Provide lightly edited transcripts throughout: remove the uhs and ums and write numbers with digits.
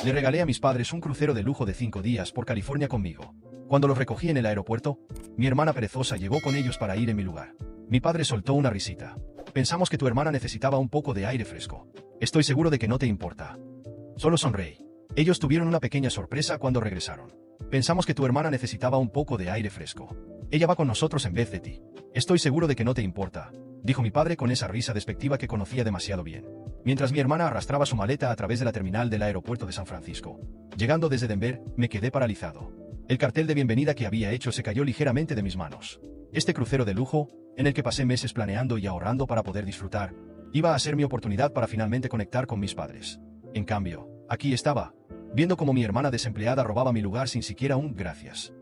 Le regalé a mis padres un crucero de lujo de 5 días por California conmigo. Cuando los recogí en el aeropuerto, mi hermana perezosa llegó con ellos para ir en mi lugar. Mi padre soltó una risita. Pensamos que tu hermana necesitaba un poco de aire fresco. Estoy seguro de que no te importa. Solo sonreí. Ellos tuvieron una pequeña sorpresa cuando regresaron. Pensamos que tu hermana necesitaba un poco de aire fresco. Ella va con nosotros en vez de ti. Estoy seguro de que no te importa, dijo mi padre con esa risa despectiva que conocía demasiado bien. Mientras mi hermana arrastraba su maleta a través de la terminal del aeropuerto de San Francisco. Llegando desde Denver, me quedé paralizado. El cartel de bienvenida que había hecho se cayó ligeramente de mis manos. Este crucero de lujo, en el que pasé meses planeando y ahorrando para poder disfrutar, iba a ser mi oportunidad para finalmente conectar con mis padres. En cambio, aquí estaba, viendo cómo mi hermana desempleada robaba mi lugar sin siquiera un gracias.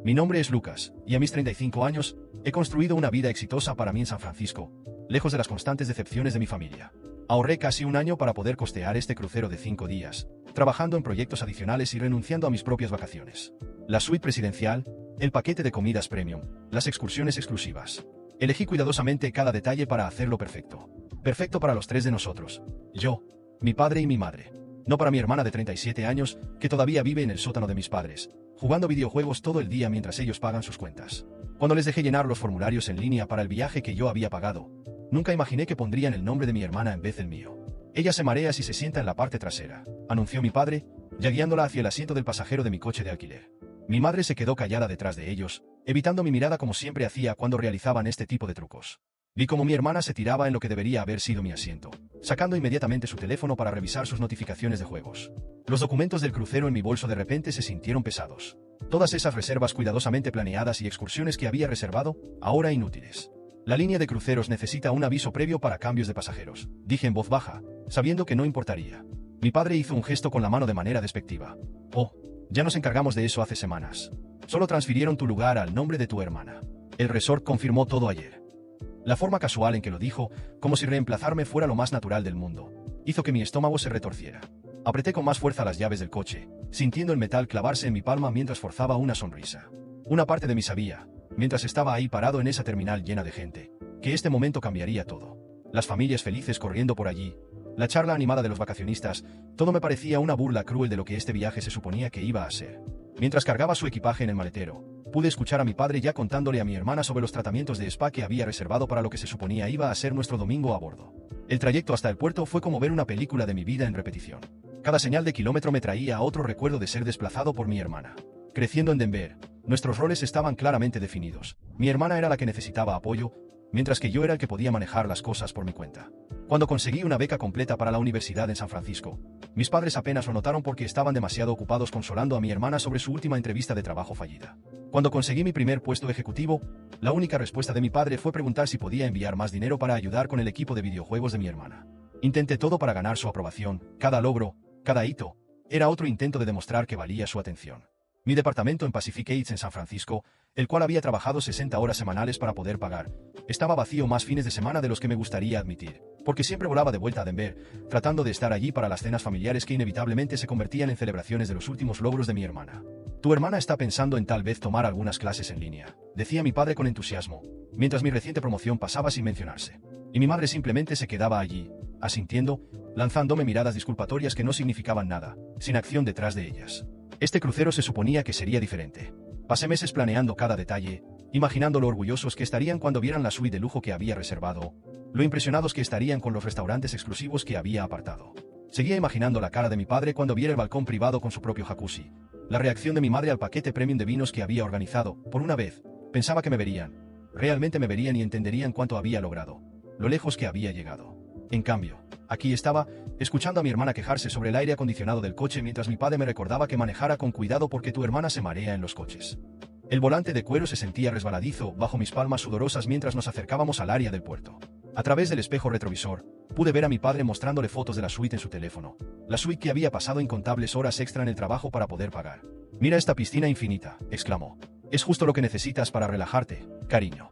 Mi nombre es Lucas, y a mis 35 años, he construido una vida exitosa para mí en San Francisco, lejos de las constantes decepciones de mi familia. Ahorré casi un año para poder costear este crucero de 5 días, trabajando en proyectos adicionales y renunciando a mis propias vacaciones. La suite presidencial, el paquete de comidas premium, las excursiones exclusivas. Elegí cuidadosamente cada detalle para hacerlo perfecto. Perfecto para los tres de nosotros. Yo, mi padre y mi madre. No para mi hermana de 37 años, que todavía vive en el sótano de mis padres, jugando videojuegos todo el día mientras ellos pagan sus cuentas. Cuando les dejé llenar los formularios en línea para el viaje que yo había pagado, nunca imaginé que pondrían el nombre de mi hermana en vez del mío. Ella se marea si se sienta en la parte trasera, anunció mi padre, ya guiándola hacia el asiento del pasajero de mi coche de alquiler. Mi madre se quedó callada detrás de ellos, evitando mi mirada como siempre hacía cuando realizaban este tipo de trucos. Vi como mi hermana se tiraba en lo que debería haber sido mi asiento, sacando inmediatamente su teléfono para revisar sus notificaciones de juegos. Los documentos del crucero en mi bolso de repente se sintieron pesados. Todas esas reservas cuidadosamente planeadas y excursiones que había reservado, ahora inútiles. La línea de cruceros necesita un aviso previo para cambios de pasajeros, dije en voz baja, sabiendo que no importaría. Mi padre hizo un gesto con la mano de manera despectiva. Oh, ya nos encargamos de eso hace semanas. Solo transfirieron tu lugar al nombre de tu hermana. El resort confirmó todo ayer. La forma casual en que lo dijo, como si reemplazarme fuera lo más natural del mundo, hizo que mi estómago se retorciera. Apreté con más fuerza las llaves del coche, sintiendo el metal clavarse en mi palma mientras forzaba una sonrisa. Una parte de mí sabía, mientras estaba ahí parado en esa terminal llena de gente, que este momento cambiaría todo. Las familias felices corriendo por allí, la charla animada de los vacacionistas, todo me parecía una burla cruel de lo que este viaje se suponía que iba a ser. Mientras cargaba su equipaje en el maletero, pude escuchar a mi padre ya contándole a mi hermana sobre los tratamientos de spa que había reservado para lo que se suponía iba a ser nuestro domingo a bordo. El trayecto hasta el puerto fue como ver una película de mi vida en repetición. Cada señal de kilómetro me traía a otro recuerdo de ser desplazado por mi hermana. Creciendo en Denver, nuestros roles estaban claramente definidos. Mi hermana era la que necesitaba apoyo, mientras que yo era el que podía manejar las cosas por mi cuenta. Cuando conseguí una beca completa para la universidad en San Francisco, mis padres apenas lo notaron porque estaban demasiado ocupados consolando a mi hermana sobre su última entrevista de trabajo fallida. Cuando conseguí mi primer puesto ejecutivo, la única respuesta de mi padre fue preguntar si podía enviar más dinero para ayudar con el equipo de videojuegos de mi hermana. Intenté todo para ganar su aprobación, cada logro, cada hito, era otro intento de demostrar que valía su atención. Mi departamento en Pacific Heights en San Francisco, el cual había trabajado 60 horas semanales para poder pagar, estaba vacío más fines de semana de los que me gustaría admitir, porque siempre volaba de vuelta a Denver, tratando de estar allí para las cenas familiares que inevitablemente se convertían en celebraciones de los últimos logros de mi hermana. Tu hermana está pensando en tal vez tomar algunas clases en línea, decía mi padre con entusiasmo, mientras mi reciente promoción pasaba sin mencionarse. Y mi madre simplemente se quedaba allí, asintiendo, lanzándome miradas disculpatorias que no significaban nada, sin acción detrás de ellas. Este crucero se suponía que sería diferente. Pasé meses planeando cada detalle, imaginando lo orgullosos que estarían cuando vieran la suite de lujo que había reservado, lo impresionados que estarían con los restaurantes exclusivos que había apartado. Seguía imaginando la cara de mi padre cuando viera el balcón privado con su propio jacuzzi, la reacción de mi madre al paquete premium de vinos que había organizado. Por una vez, pensaba que me verían. Realmente me verían y entenderían cuánto había logrado, lo lejos que había llegado. En cambio, aquí estaba, escuchando a mi hermana quejarse sobre el aire acondicionado del coche mientras mi padre me recordaba que manejara con cuidado porque tu hermana se marea en los coches. El volante de cuero se sentía resbaladizo bajo mis palmas sudorosas mientras nos acercábamos al área del puerto. A través del espejo retrovisor, pude ver a mi padre mostrándole fotos de la suite en su teléfono. La suite que había pasado incontables horas extra en el trabajo para poder pagar. «Mira esta piscina infinita», exclamó. «Es justo lo que necesitas para relajarte, cariño».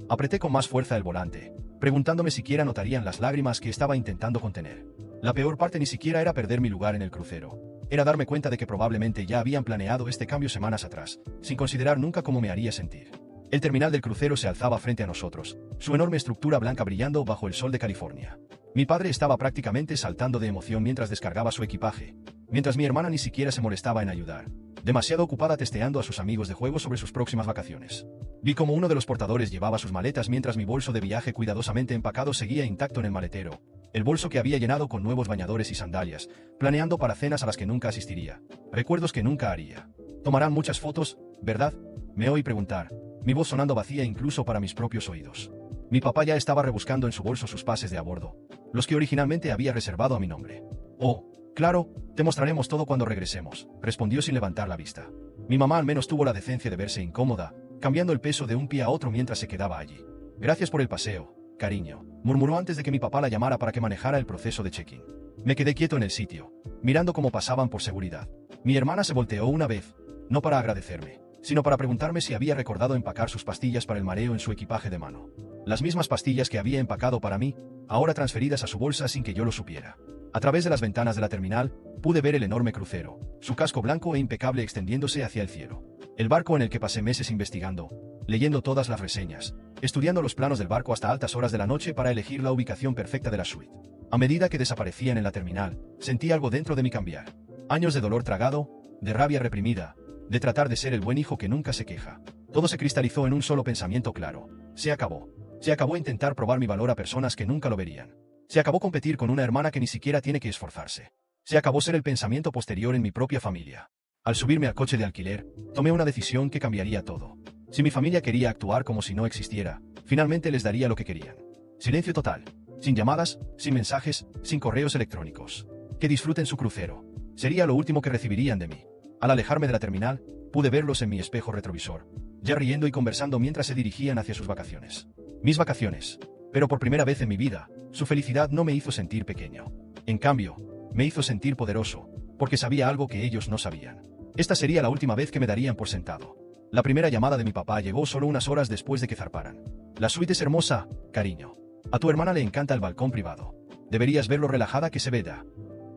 Apreté con más fuerza el volante, preguntándome si siquiera notarían las lágrimas que estaba intentando contener. La peor parte ni siquiera era perder mi lugar en el crucero. Era darme cuenta de que probablemente ya habían planeado este cambio semanas atrás, sin considerar nunca cómo me haría sentir. El terminal del crucero se alzaba frente a nosotros, su enorme estructura blanca brillando bajo el sol de California. Mi padre estaba prácticamente saltando de emoción mientras descargaba su equipaje, mientras mi hermana ni siquiera se molestaba en ayudar, demasiado ocupada testeando a sus amigos de juego sobre sus próximas vacaciones. Vi como uno de los portadores llevaba sus maletas mientras mi bolso de viaje cuidadosamente empacado seguía intacto en el maletero, el bolso que había llenado con nuevos bañadores y sandalias, planeando para cenas a las que nunca asistiría, recuerdos que nunca haría. Tomarán muchas fotos, ¿verdad? Me oí preguntar, mi voz sonando vacía incluso para mis propios oídos. Mi papá ya estaba rebuscando en su bolso sus pases de a bordo, los que originalmente había reservado a mi nombre. Oh, claro, te mostraremos todo cuando regresemos, respondió sin levantar la vista. Mi mamá al menos tuvo la decencia de verse incómoda, cambiando el peso de un pie a otro mientras se quedaba allí. Gracias por el paseo, cariño, murmuró antes de que mi papá la llamara para que manejara el proceso de check-in. Me quedé quieto en el sitio, mirando cómo pasaban por seguridad. Mi hermana se volteó una vez, no para agradecerme, sino para preguntarme si había recordado empacar sus pastillas para el mareo en su equipaje de mano. Las mismas pastillas que había empacado para mí, ahora transferidas a su bolsa sin que yo lo supiera. A través de las ventanas de la terminal, pude ver el enorme crucero, su casco blanco e impecable extendiéndose hacia el cielo. El barco en el que pasé meses investigando, leyendo todas las reseñas, estudiando los planos del barco hasta altas horas de la noche para elegir la ubicación perfecta de la suite. A medida que desaparecían en la terminal, sentí algo dentro de mí cambiar. Años de dolor tragado, de rabia reprimida, de tratar de ser el buen hijo que nunca se queja. Todo se cristalizó en un solo pensamiento claro. Se acabó. Se acabó intentar probar mi valor a personas que nunca lo verían. Se acabó competir con una hermana que ni siquiera tiene que esforzarse. Se acabó ser el pensamiento posterior en mi propia familia. Al subirme al coche de alquiler, tomé una decisión que cambiaría todo. Si mi familia quería actuar como si no existiera, finalmente les daría lo que querían. Silencio total. Sin llamadas, sin mensajes, sin correos electrónicos. Que disfruten su crucero. Sería lo último que recibirían de mí. Al alejarme de la terminal, pude verlos en mi espejo retrovisor, ya riendo y conversando mientras se dirigían hacia sus vacaciones. Mis vacaciones. Pero por primera vez en mi vida, su felicidad no me hizo sentir pequeño. En cambio, me hizo sentir poderoso, porque sabía algo que ellos no sabían. Esta sería la última vez que me darían por sentado. La primera llamada de mi papá llegó solo unas horas después de que zarparan. La suite es hermosa, cariño. A tu hermana le encanta el balcón privado. Deberías ver lo relajada que se ve.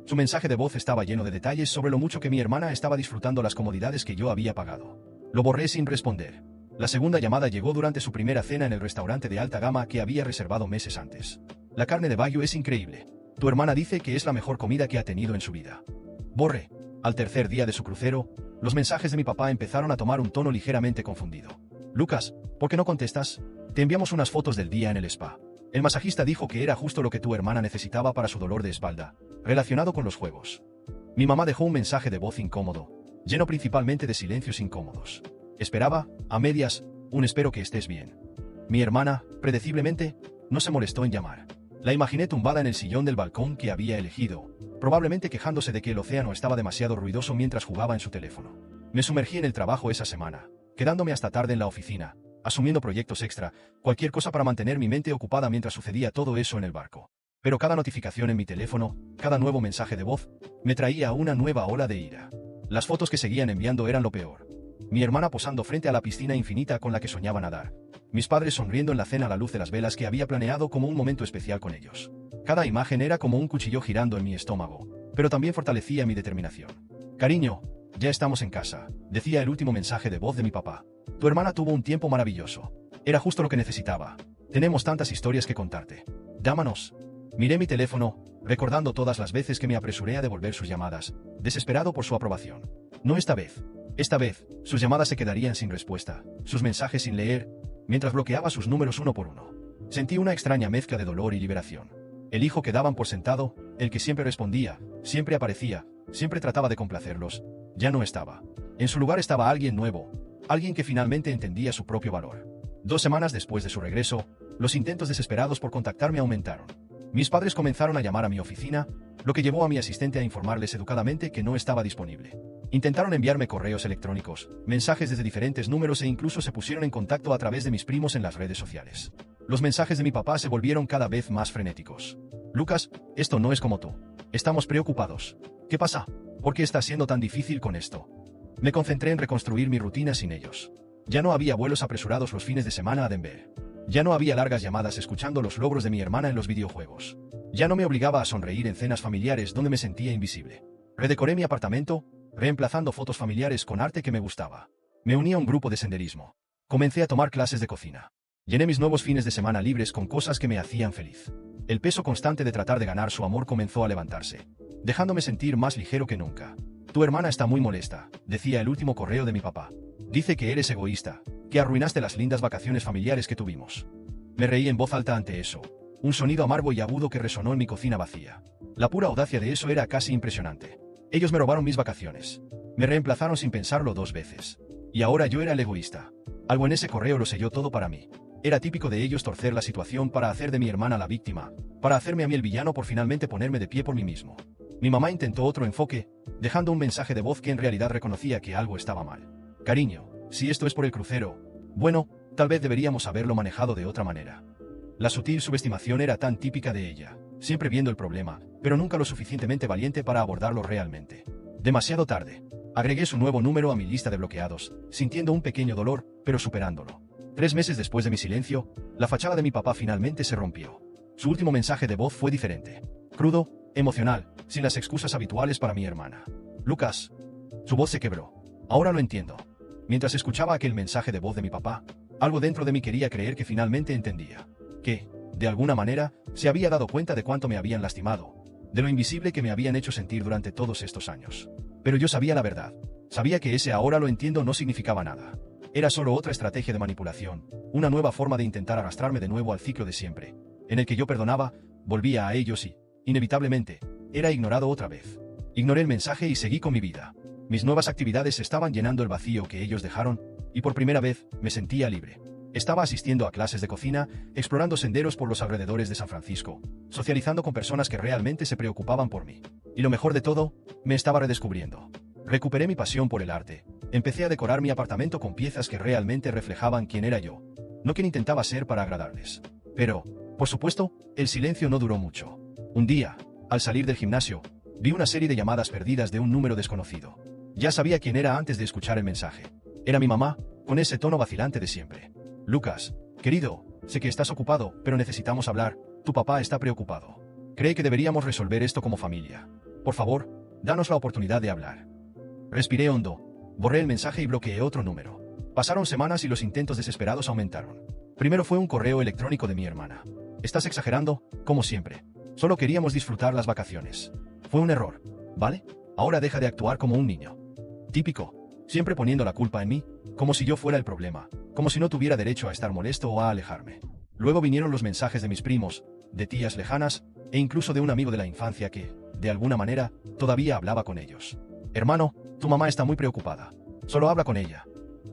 Su mensaje de voz estaba lleno de detalles sobre lo mucho que mi hermana estaba disfrutando las comodidades que yo había pagado. Lo borré sin responder. La segunda llamada llegó durante su primera cena en el restaurante de alta gama que había reservado meses antes. La carne de Bayo es increíble. Tu hermana dice que es la mejor comida que ha tenido en su vida. Borré. Al tercer día de su crucero, los mensajes de mi papá empezaron a tomar un tono ligeramente confundido. Lucas, ¿por qué no contestas? Te enviamos unas fotos del día en el spa. El masajista dijo que era justo lo que tu hermana necesitaba para su dolor de espalda, relacionado con los juegos. Mi mamá dejó un mensaje de voz incómodo, lleno principalmente de silencios incómodos. Esperaba, a medias, un espero que estés bien. Mi hermana, predeciblemente, no se molestó en llamar. La imaginé tumbada en el sillón del balcón que había elegido, probablemente quejándose de que el océano estaba demasiado ruidoso mientras jugaba en su teléfono. Me sumergí en el trabajo esa semana, quedándome hasta tarde en la oficina, asumiendo proyectos extra, cualquier cosa para mantener mi mente ocupada mientras sucedía todo eso en el barco. Pero cada notificación en mi teléfono, cada nuevo mensaje de voz, me traía una nueva ola de ira. Las fotos que seguían enviando eran lo peor. Mi hermana posando frente a la piscina infinita con la que soñaba nadar. Mis padres sonriendo en la cena a la luz de las velas que había planeado como un momento especial con ellos. Cada imagen era como un cuchillo girando en mi estómago, pero también fortalecía mi determinación. Cariño, ya estamos en casa, decía el último mensaje de voz de mi papá. Tu hermana tuvo un tiempo maravilloso. Era justo lo que necesitaba. Tenemos tantas historias que contarte. Llámanos. Miré mi teléfono, recordando todas las veces que me apresuré a devolver sus llamadas, desesperado por su aprobación. No esta vez. Esta vez, sus llamadas se quedarían sin respuesta, sus mensajes sin leer, mientras bloqueaba sus números uno por uno. Sentí una extraña mezcla de dolor y liberación. El hijo que daban por sentado, el que siempre respondía, siempre aparecía, siempre trataba de complacerlos, ya no estaba. En su lugar estaba alguien nuevo, alguien que finalmente entendía su propio valor. 2 semanas después de su regreso, los intentos desesperados por contactarme aumentaron. Mis padres comenzaron a llamar a mi oficina, lo que llevó a mi asistente a informarles educadamente que no estaba disponible. Intentaron enviarme correos electrónicos, mensajes desde diferentes números e incluso se pusieron en contacto a través de mis primos en las redes sociales. Los mensajes de mi papá se volvieron cada vez más frenéticos. Lucas, esto no es como tú. Estamos preocupados. ¿Qué pasa? ¿Por qué está siendo tan difícil con esto? Me concentré en reconstruir mi rutina sin ellos. Ya no había vuelos apresurados los fines de semana a Denver. Ya no había largas llamadas escuchando los logros de mi hermana en los videojuegos. Ya no me obligaba a sonreír en cenas familiares donde me sentía invisible. Redecoré mi apartamento, reemplazando fotos familiares con arte que me gustaba. Me uní a un grupo de senderismo. Comencé a tomar clases de cocina. Llené mis nuevos fines de semana libres con cosas que me hacían feliz. El peso constante de tratar de ganar su amor comenzó a levantarse, dejándome sentir más ligero que nunca. Tu hermana está muy molesta, decía el último correo de mi papá. Dice que eres egoísta, que arruinaste las lindas vacaciones familiares que tuvimos. Me reí en voz alta ante eso, un sonido amargo y agudo que resonó en mi cocina vacía. La pura audacia de eso era casi impresionante. Ellos me robaron mis vacaciones. Me reemplazaron sin pensarlo 2 veces. Y ahora yo era el egoísta. Algo en ese correo lo selló todo para mí. Era típico de ellos torcer la situación para hacer de mi hermana la víctima, para hacerme a mí el villano por finalmente ponerme de pie por mí mismo. Mi mamá intentó otro enfoque, dejando un mensaje de voz que en realidad reconocía que algo estaba mal. Cariño, si esto es por el crucero, bueno, tal vez deberíamos haberlo manejado de otra manera. La sutil subestimación era tan típica de ella, siempre viendo el problema, pero nunca lo suficientemente valiente para abordarlo realmente. Demasiado tarde. Agregué su nuevo número a mi lista de bloqueados, sintiendo un pequeño dolor, pero superándolo. 3 meses después de mi silencio, la fachada de mi papá finalmente se rompió. Su último mensaje de voz fue diferente. Crudo, emocional, sin las excusas habituales para mi hermana. Lucas. Su voz se quebró. Ahora lo entiendo. Mientras escuchaba aquel mensaje de voz de mi papá, algo dentro de mí quería creer que finalmente entendía. Que, de alguna manera, se había dado cuenta de cuánto me habían lastimado, de lo invisible que me habían hecho sentir durante todos estos años. Pero yo sabía la verdad. Sabía que ese ahora lo entiendo no significaba nada. Era solo otra estrategia de manipulación, una nueva forma de intentar arrastrarme de nuevo al ciclo de siempre, en el que yo perdonaba, volvía a ellos y, inevitablemente, era ignorado otra vez. Ignoré el mensaje y seguí con mi vida. Mis nuevas actividades estaban llenando el vacío que ellos dejaron, y por primera vez me sentía libre. Estaba asistiendo a clases de cocina, explorando senderos por los alrededores de San Francisco, socializando con personas que realmente se preocupaban por mí. Y lo mejor de todo, me estaba redescubriendo. Recuperé mi pasión por el arte. Empecé a decorar mi apartamento con piezas que realmente reflejaban quién era yo, no quien intentaba ser para agradarles. Pero, por supuesto, el silencio no duró mucho. Un día, al salir del gimnasio, vi una serie de llamadas perdidas de un número desconocido. Ya sabía quién era antes de escuchar el mensaje. Era mi mamá, con ese tono vacilante de siempre. Lucas, querido, sé que estás ocupado, pero necesitamos hablar. Tu papá está preocupado. Cree que deberíamos resolver esto como familia. Por favor, danos la oportunidad de hablar. Respiré hondo. Borré el mensaje y bloqueé otro número. Pasaron semanas y los intentos desesperados aumentaron. Primero fue un correo electrónico de mi hermana. Estás exagerando, como siempre. Solo queríamos disfrutar las vacaciones. Fue un error, ¿vale? Ahora deja de actuar como un niño. Típico. Siempre poniendo la culpa en mí, como si yo fuera el problema, como si no tuviera derecho a estar molesto o a alejarme. Luego vinieron los mensajes de mis primos, de tías lejanas, e incluso de un amigo de la infancia que, de alguna manera, todavía hablaba con ellos. Hermano, tu mamá está muy preocupada. Solo habla con ella.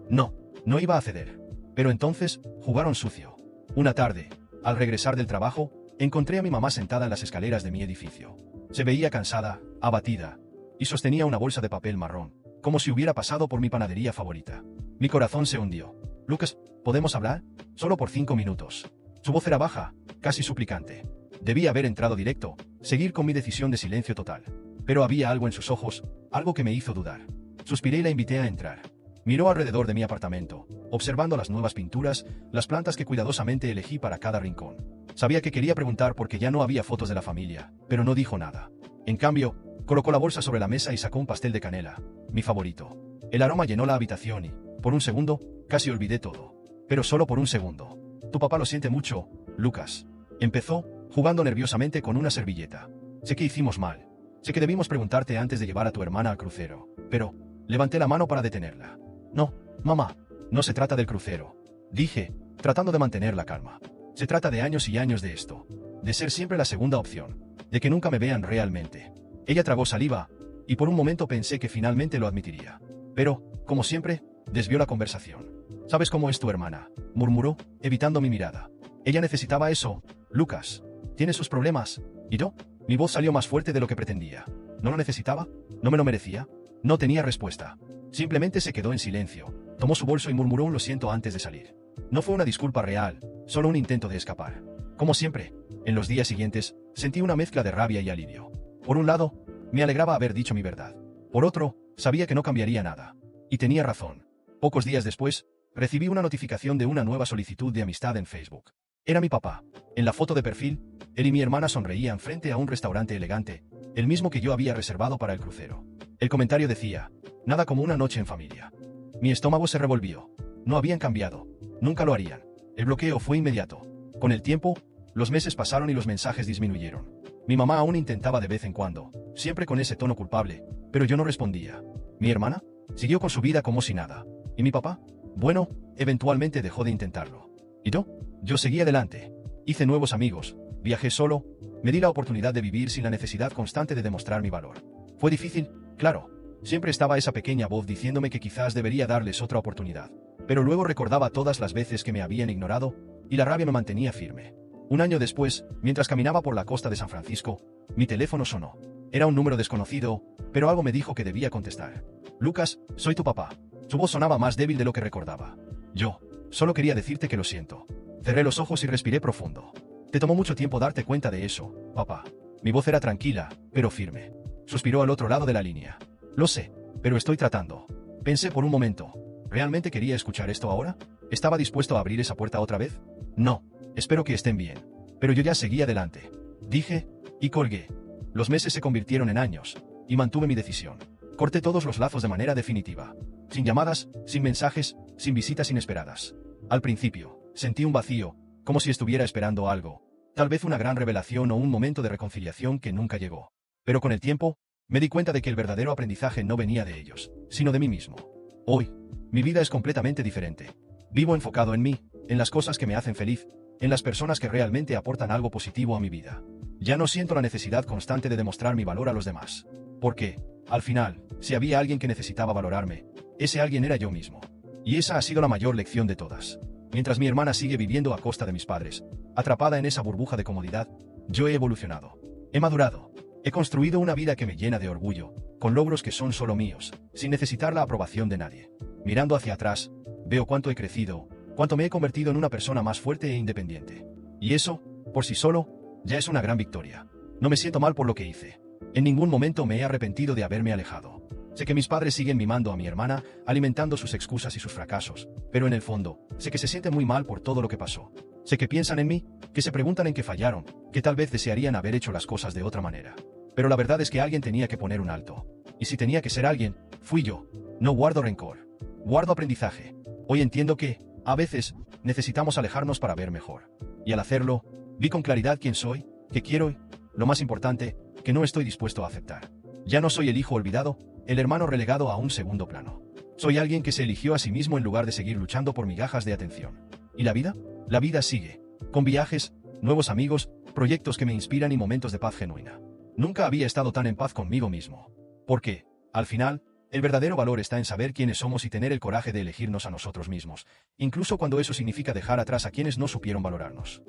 No iba a ceder. Pero entonces, jugaron sucio. Una tarde, al regresar del trabajo, encontré a mi mamá sentada en las escaleras de mi edificio. Se veía cansada, abatida, y sostenía una bolsa de papel marrón, como si hubiera pasado por mi panadería favorita. Mi corazón se hundió. Lucas, ¿podemos hablar? Solo por 5 minutos. Su voz era baja, casi suplicante. Debía haber entrado directo, seguir con mi decisión de silencio total. Pero había algo en sus ojos, algo que me hizo dudar. Suspiré y la invité a entrar. Miró alrededor de mi apartamento, observando las nuevas pinturas, las plantas que cuidadosamente elegí para cada rincón. Sabía que quería preguntar porque ya no había fotos de la familia, pero no dijo nada. En cambio, colocó la bolsa sobre la mesa y sacó un pastel de canela, mi favorito. El aroma llenó la habitación y, por un segundo, casi olvidé todo. Pero solo por un segundo. Tu papá lo siente mucho, Lucas. Empezó, jugando nerviosamente con una servilleta. Sé que hicimos mal. Sé que debimos preguntarte antes de llevar a tu hermana al crucero. Pero, levanté la mano para detenerla. No, mamá, no se trata del crucero. Dije, tratando de mantener la calma. Se trata de años y años de esto. De ser siempre la segunda opción. De que nunca me vean realmente. Ella tragó saliva, y por un momento pensé que finalmente lo admitiría. Pero, como siempre, desvió la conversación. ¿Sabes cómo es tu hermana?, murmuró, evitando mi mirada. Ella necesitaba eso, Lucas. Tiene sus problemas. ¿Y yo? Mi voz salió más fuerte de lo que pretendía. ¿No lo necesitaba? ¿No me lo merecía? No tenía respuesta. Simplemente se quedó en silencio. Tomó su bolso y murmuró un lo siento antes de salir. No fue una disculpa real, solo un intento de escapar. Como siempre, en los días siguientes, sentí una mezcla de rabia y alivio. Por un lado, me alegraba haber dicho mi verdad. Por otro, sabía que no cambiaría nada. Y tenía razón. Pocos días después, recibí una notificación de una nueva solicitud de amistad en Facebook. Era mi papá. En la foto de perfil, él y mi hermana sonreían frente a un restaurante elegante, el mismo que yo había reservado para el crucero. El comentario decía, nada como una noche en familia. Mi estómago se revolvió. No habían cambiado. Nunca lo harían. El bloqueo fue inmediato. Con el tiempo, los meses pasaron y los mensajes disminuyeron. Mi mamá aún intentaba de vez en cuando, siempre con ese tono culpable, pero yo no respondía. Mi hermana siguió con su vida como si nada. ¿Y mi papá? Bueno, eventualmente dejó de intentarlo. ¿Y yo? Yo seguí adelante. Hice nuevos amigos, viajé solo, me di la oportunidad de vivir sin la necesidad constante de demostrar mi valor. Fue difícil, claro. Siempre estaba esa pequeña voz diciéndome que quizás debería darles otra oportunidad. Pero luego recordaba todas las veces que me habían ignorado, y la rabia me mantenía firme. Un año después, mientras caminaba por la costa de San Francisco, mi teléfono sonó. Era un número desconocido, pero algo me dijo que debía contestar. Lucas, soy tu papá. Su voz sonaba más débil de lo que recordaba. Yo, solo quería decirte que lo siento. Cerré los ojos y respiré profundo. Te tomó mucho tiempo darte cuenta de eso, papá. Mi voz era tranquila, pero firme. Suspiró al otro lado de la línea. Lo sé, pero estoy tratando. Pensé por un momento. ¿Realmente quería escuchar esto ahora? ¿Estaba dispuesto a abrir esa puerta otra vez? No. Espero que estén bien. Pero yo ya seguí adelante. Dije, y colgué. Los meses se convirtieron en años, y mantuve mi decisión. Corté todos los lazos de manera definitiva. Sin llamadas, sin mensajes, sin visitas inesperadas. Al principio, sentí un vacío, como si estuviera esperando algo. Tal vez una gran revelación o un momento de reconciliación que nunca llegó. Pero con el tiempo, me di cuenta de que el verdadero aprendizaje no venía de ellos, sino de mí mismo. Hoy, mi vida es completamente diferente. Vivo enfocado en mí, en las cosas que me hacen feliz, en las personas que realmente aportan algo positivo a mi vida. Ya no siento la necesidad constante de demostrar mi valor a los demás. Porque, al final, si había alguien que necesitaba valorarme, ese alguien era yo mismo. Y esa ha sido la mayor lección de todas. Mientras mi hermana sigue viviendo a costa de mis padres, atrapada en esa burbuja de comodidad, yo he evolucionado. He madurado. He construido una vida que me llena de orgullo, con logros que son solo míos, sin necesitar la aprobación de nadie. Mirando hacia atrás, veo cuánto he crecido, cuánto me he convertido en una persona más fuerte e independiente. Y eso, por sí solo, ya es una gran victoria. No me siento mal por lo que hice. En ningún momento me he arrepentido de haberme alejado. Sé que mis padres siguen mimando a mi hermana, alimentando sus excusas y sus fracasos, pero en el fondo, sé que se sienten muy mal por todo lo que pasó. Sé que piensan en mí, que se preguntan en qué fallaron, que tal vez desearían haber hecho las cosas de otra manera. Pero la verdad es que alguien tenía que poner un alto. Y si tenía que ser alguien, fui yo. No guardo rencor. Guardo aprendizaje. Hoy entiendo que, a veces, necesitamos alejarnos para ver mejor. Y al hacerlo, vi con claridad quién soy, qué quiero y, lo más importante, que no estoy dispuesto a aceptar. Ya no soy el hijo olvidado, el hermano relegado a un segundo plano. Soy alguien que se eligió a sí mismo en lugar de seguir luchando por migajas de atención. ¿Y la vida? La vida sigue. Con viajes, nuevos amigos, proyectos que me inspiran y momentos de paz genuina. Nunca había estado tan en paz conmigo mismo. Porque, al final, el verdadero valor está en saber quiénes somos y tener el coraje de elegirnos a nosotros mismos, incluso cuando eso significa dejar atrás a quienes no supieron valorarnos.